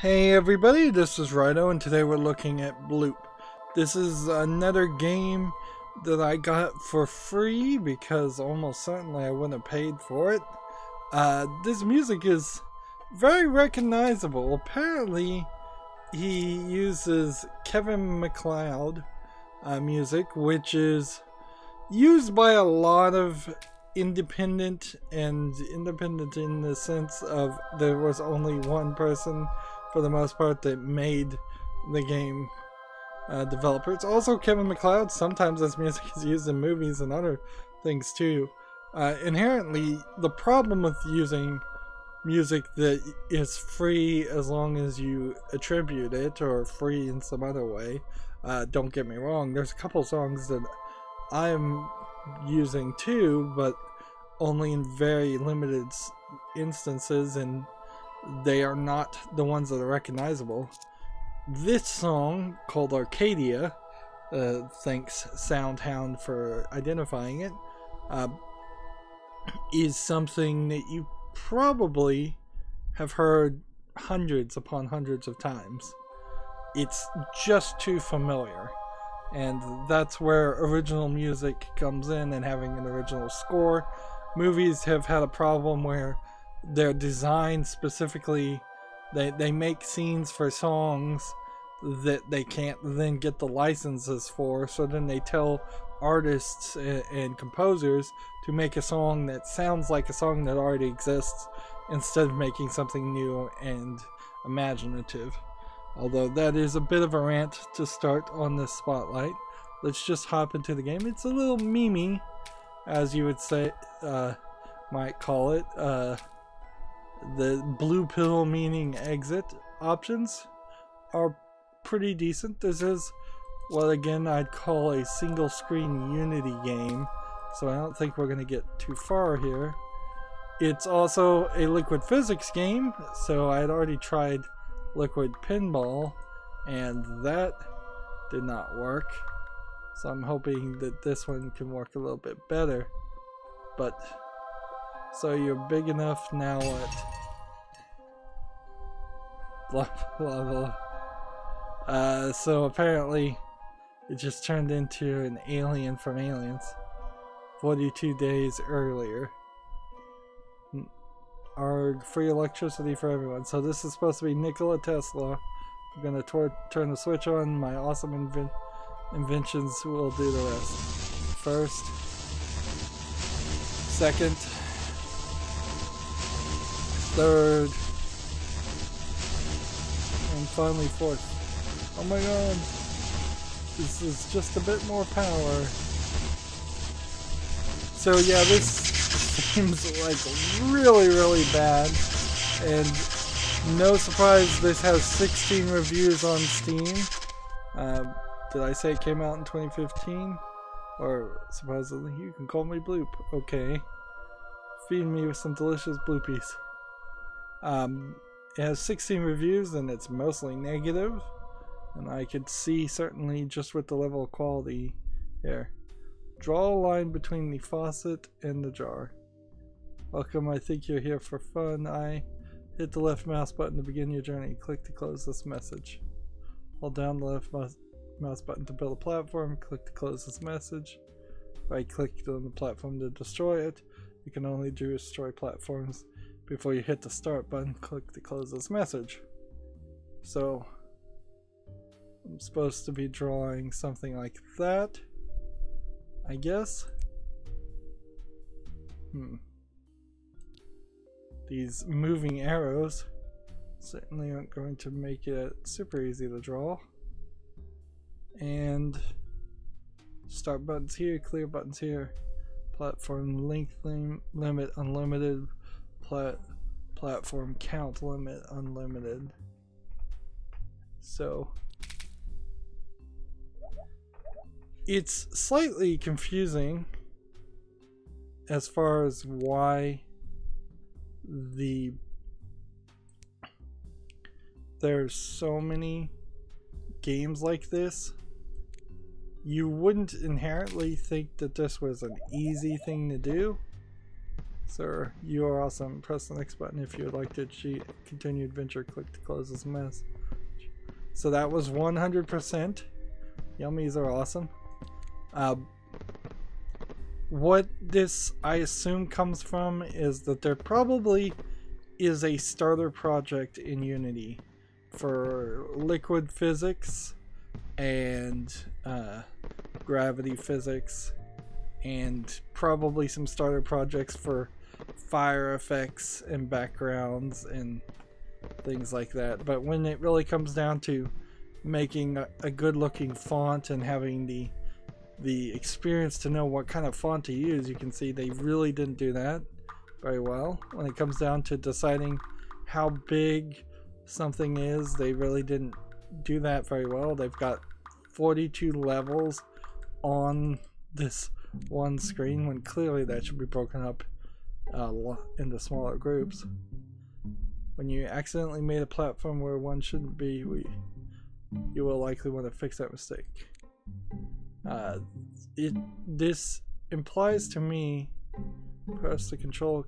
Hey everybody, this is Rydo and today we're looking at Bloop. This is another game that I got for free because almost certainly I wouldn't have paid for it. This music is very recognizable. Apparently he uses Kevin MacLeod music, which is used by a lot of independent in the sense of there was only one person for the most part that made the game developer. It's also Kevin MacLeod. Sometimes this music is used in movies and other things too. Inherently, the problem with using music that is free as long as you attribute it, or free in some other way, don't get me wrong, there's a couple songs that I'm using too, but only in very limited instances, and they are not the ones that are recognizable. This song, called Arcadia, thanks Soundhound for identifying it, is something that you probably have heard hundreds upon hundreds of times. It's just too familiar, and that's where original music comes in, and having an original score. Movies have had a problem where they're designed specifically, they make scenes for songs that they can't then get the licenses for, so then they tell artists and composers to make a song that sounds like a song that already exists instead of making something new and imaginative. Although that is a bit of a rant to start on this spotlight. Let's just hop into the game. It's a little memey, as you would say, might call it. The blue pill meaning exit options are pretty decent. This is what again I'd call a single screen Unity game, so I don't think we're going to get too far here. It's also a liquid physics game, so I had already tried liquid pinball and that did not work, so I'm hoping that this one can work a little bit better. But so you're big enough now, what? Blah blah blah. So apparently it just turned into an alien from Aliens 42 days earlier. Our free electricity for everyone. So this is supposed to be Nikola Tesla. I'm gonna turn the switch on. My awesome inventions will do the rest. First, second, third, and finally fourth. Oh my god, this is just a bit more power. So yeah, this seems like really bad, and no surprise this has 16 reviews on Steam. Did I say it came out in 2015? Or supposedly, you can call me Bloop. Okay. Feed me with some delicious bloopies. It has 16 reviews and it's mostly negative, and I could see certainly just with the level of quality here. Draw a line between the faucet and the jar. Welcome, I think you're here for fun. Hit the left mouse button to begin your journey. Click to close this message. Hold down the left mouse button to build a platform. Click to close this message. Right click on the platform to destroy it. You can only destroy platforms before you hit the start button. Click to close this message. So I'm supposed to be drawing something like that, I guess. These moving arrows certainly aren't going to make it super easy to draw. And start buttons here, clear buttons here, platform length limit unlimited, platform count limit unlimited. So it's slightly confusing as far as why there's so many games like this. You wouldn't inherently think that this was an easy thing to do, Sir, you are awesome. Press the next button if you would like to continue adventure. Click to close this mess. So that was 100%. Yummies are awesome. What this, I assume, comes from is that there probably is a starter project in Unity for liquid physics and gravity physics, and probably some starter projects for fire effects and backgrounds and things like that. But when it really comes down to making a good looking font and having the experience to know what kind of font to use, you can see they really didn't do that very well. When it comes down to deciding how big something is, they really didn't do that very well. They've got 42 levels on this one screen when clearly that should be broken up into smaller groups. When you accidentally made a platform where one shouldn't be, you will likely want to fix that mistake. This implies to me, press the control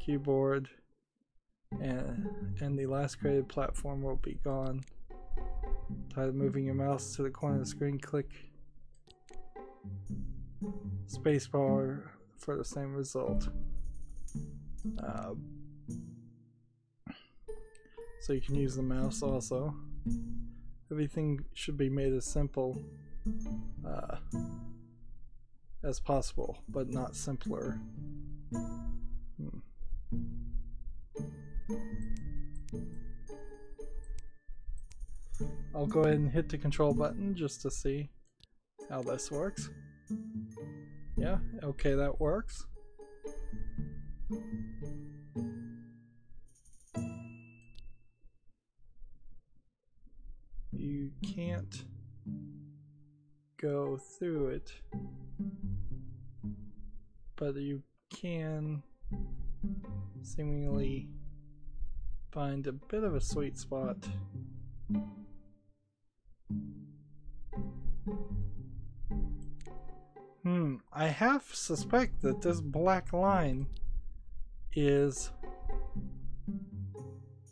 keyboard and the last created platform will be gone. Try moving your mouse to the corner of the screen, click spacebar for the same result. So you can use the mouse also. Everything should be made as simple as possible, but not simpler. I'll go ahead and hit the control button just to see how this works. Yeah, okay, that works. You can't go through it, but you can seemingly find a bit of a sweet spot. I half suspect that this black line is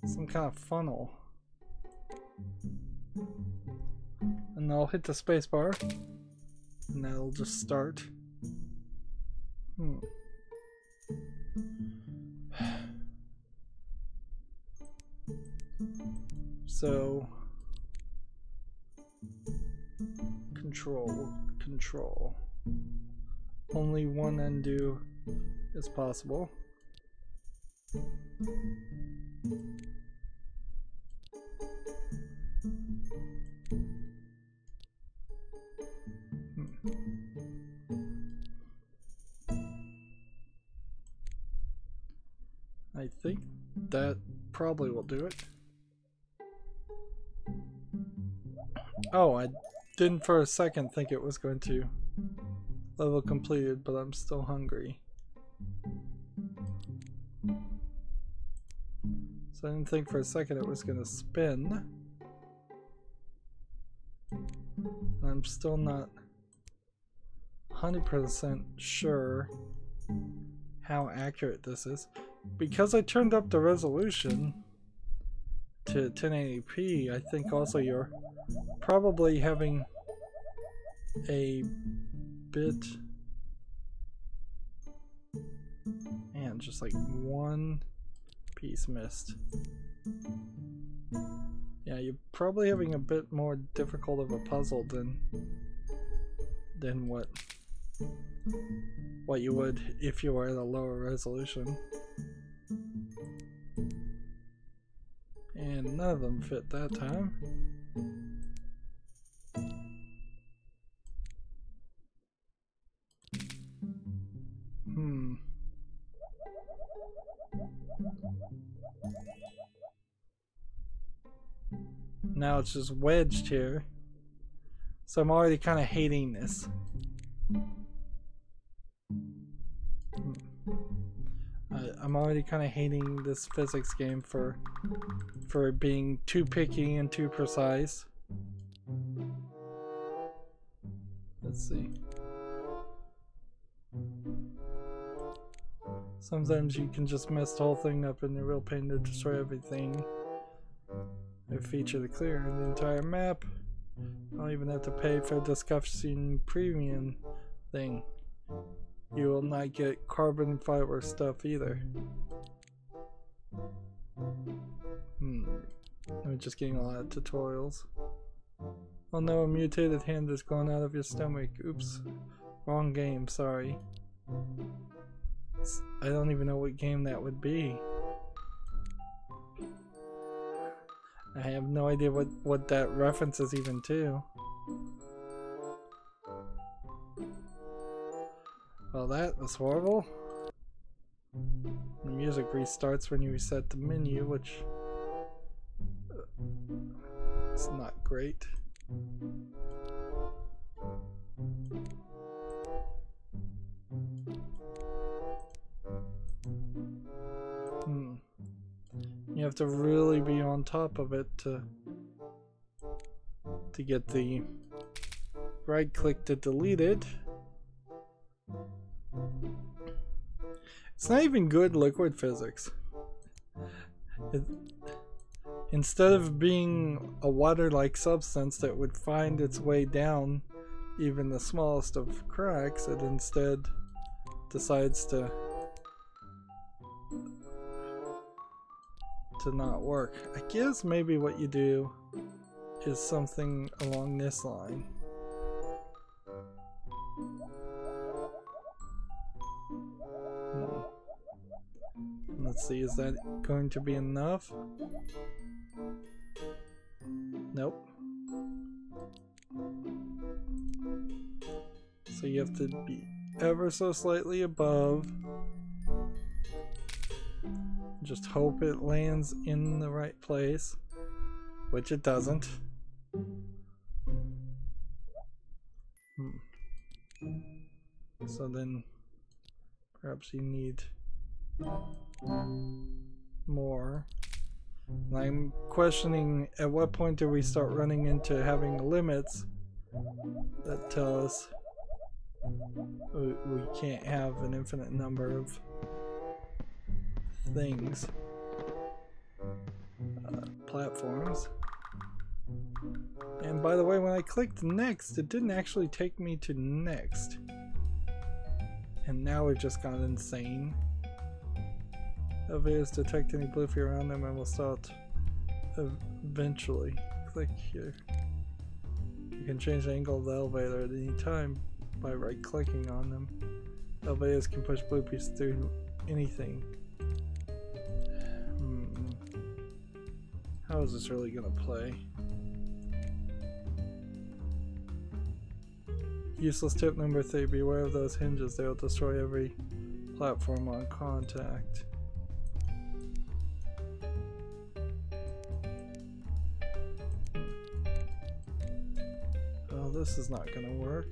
some kind of funnel. And I'll hit the spacebar and that'll just start. So control. Only one undo is possible. I think that probably will do it. Oh, I didn't for a second think it was going to level completed, but I'm still hungry. So I didn't think for a second it was going to spin. I'm still not 100% sure how accurate this is. Because I turned up the resolution to 1080p, I think also you're probably having a bit, and just like one piece missed. Yeah, you're probably having a bit more difficult of a puzzle than what you would if you were at a lower resolution. And none of them fit that time. Now it's just wedged here. So I'm already kind of hating this. I'm already kind of hating this physics game for being too picky and too precise. Let's see. Sometimes you can just mess the whole thing up and they're real pain to destroy everything. They feature the clear the entire map. I don't even have to pay for discussing premium thing. You will not get carbon fiber stuff either. I'm just getting a lot of tutorials. Oh no, a mutated hand is going out of your stomach. Oops. Wrong game, sorry. I don't even know what game that would be. I have no idea what that reference is even to. Well, that was horrible. The music restarts when you reset the menu, which is not great. You have to really be on top of it to get the right click to delete it. It's not even good liquid physics. Instead of being a water-like substance that would find its way down even the smallest of cracks, it instead decides to not work. I guess maybe what you do is something along this line. Let's see, is that going to be enough? Nope. So you have to be ever so slightly above. Just hope it lands in the right place, which it doesn't. So then perhaps you need more. And I'm questioning at what point do we start running into having limits that tell us we can't have an infinite number of things, platforms. And by the way, when I clicked next, it didn't actually take me to next. And now we've just gone insane. Elevators detect any bloopy around them and will start eventually. Click here. You can change the angle of the elevator at any time by right clicking on them. Elevators can push bloopies through anything. How is this really gonna play? Useless tip number 3, beware of those hinges, they'll destroy every platform on contact. Oh, this is not gonna work.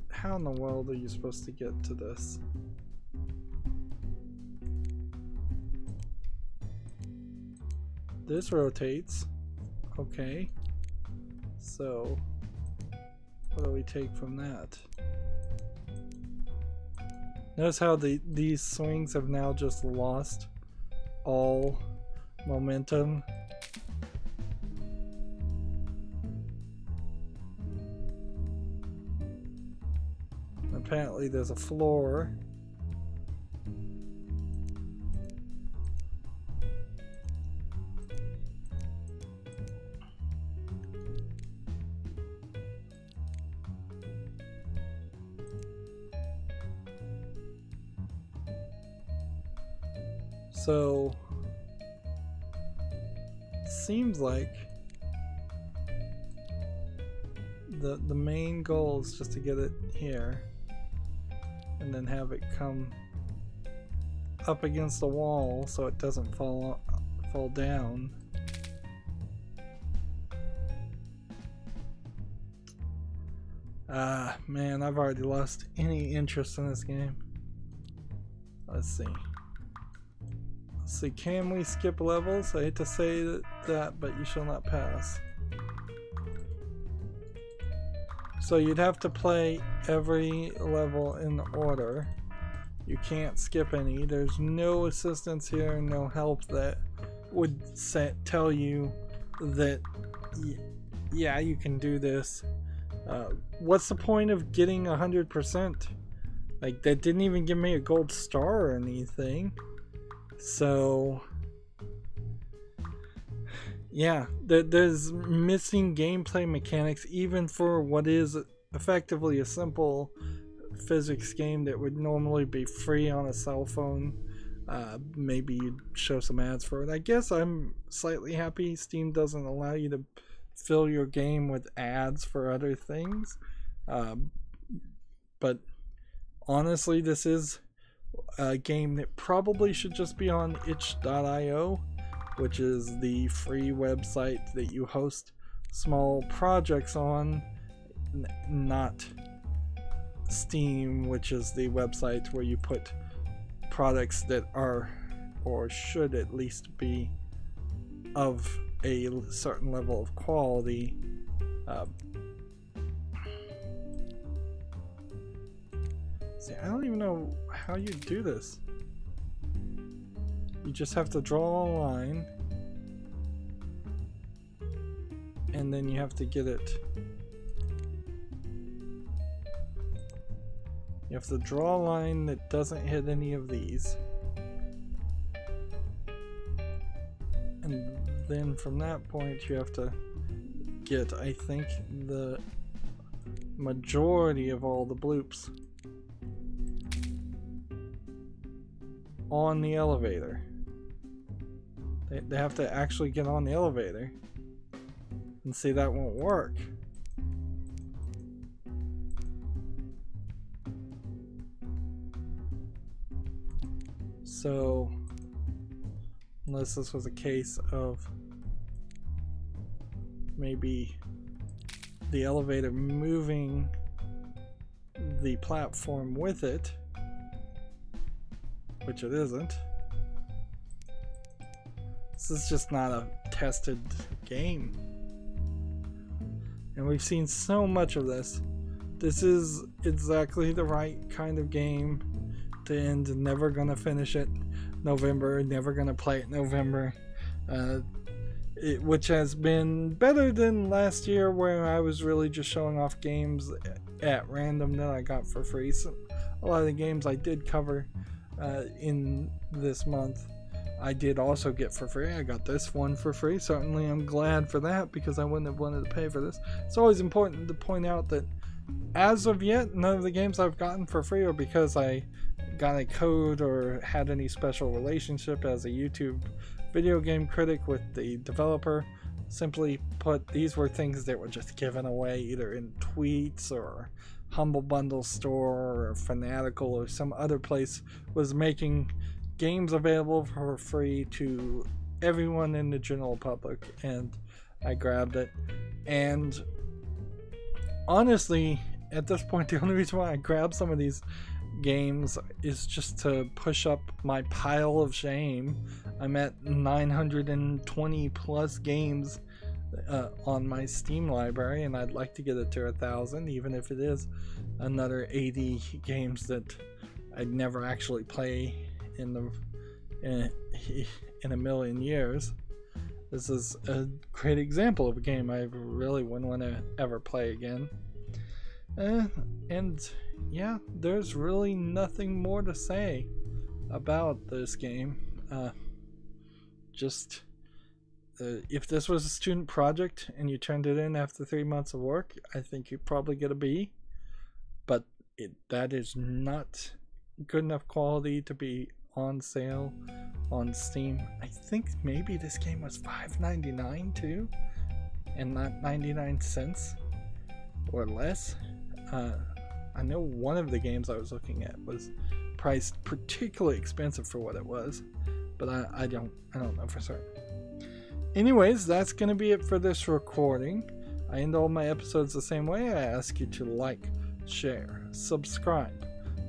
How in the world are you supposed to get to this? This rotates. Okay. So, what do we take from that? Notice how these swings have now just lost all momentum. Apparently there's a floor. So seems like the main goal is just to get it here and then have it come up against the wall so it doesn't fall down. Man, I've already lost any interest in this game. Let's see. Let's see, can we skip levels? I hate to say that, but you shall not pass. So you'd have to play every level in order. You can't skip any. There's no assistance here, no help that would tell you that, yeah, you can do this. What's the point of getting 100%? Like, that didn't even give me a gold star or anything. So, yeah, there's missing gameplay mechanics even for what is effectively a simple physics game that would normally be free on a cell phone. Maybe you'd show some ads for it. I guess I'm slightly happy Steam doesn't allow you to fill your game with ads for other things. But honestly, this is a game that probably should just be on itch.io, which is the free website that you host small projects on, not Steam, which is the website where you put products that are, or should at least be, of a certain level of quality. See, I don't even know how you do this. You just have to draw a line, and then you have to get it. You have to draw a line that doesn't hit any of these. And then from that point you have to get, I think, the majority of all the bloops on the elevator. They have to actually get on the elevator. And see, that won't work. So, unless this was a case of maybe the elevator moving the platform with it, which it isn't. This is just not a tested game. And we've seen so much of this. This is exactly the right kind of game to end. Never gonna finish it November, never gonna play it November. Which has been better than last year, where I was really just showing off games at random that I got for free. So a lot of the games I did cover in this month, I did also get for free. I got this one for free. Certainly I'm glad for that, because I wouldn't have wanted to pay for this. It's always important to point out that as of yet, none of the games I've gotten for free are because I got a code or had any special relationship as a YouTube video game critic with the developer. Simply put, these were things that were just given away either in tweets or Humble Bundle Store or Fanatical or some other place was making games available for free to everyone in the general public, and I grabbed it. And honestly, at this point, the only reason why I grabbed some of these games is just to push up my pile of shame. I'm at 920 plus games on my Steam library, and I'd like to get it to 1,000, even if it is another 80 games that I'd never actually play in a million years. This is a great example of a game I really wouldn't want to ever play again. And yeah, there's really nothing more to say about this game. If this was a student project and you turned it in after 3 months of work, I think you'd probably get a B. But that is not good enough quality to be on sale on Steam. I think maybe this game was $5.99 too, and not 99 cents or less. I know one of the games I was looking at was priced particularly expensive for what it was, but I don't know for certain. Anyways, that's going to be it for this recording. I end all my episodes the same way. I ask you to like, share, subscribe,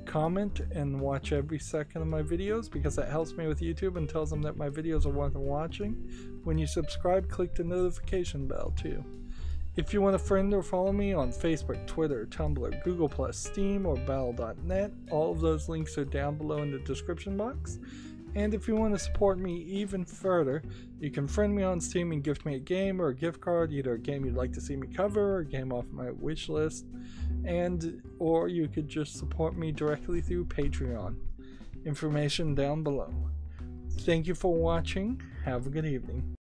comment, and watch every second of my videos, because that helps me with YouTube and tells them that my videos are worth watching. When you subscribe, click the notification bell too. If you want a friend or follow me on Facebook, Twitter, Tumblr, Google+, Steam, or Battle.net, all of those links are down below in the description box. And if you want to support me even further, you can friend me on Steam and gift me a game or a gift card, either a game you'd like to see me cover or a game off my wish list, or you could just support me directly through Patreon. Information down below. Thank you for watching. Have a good evening.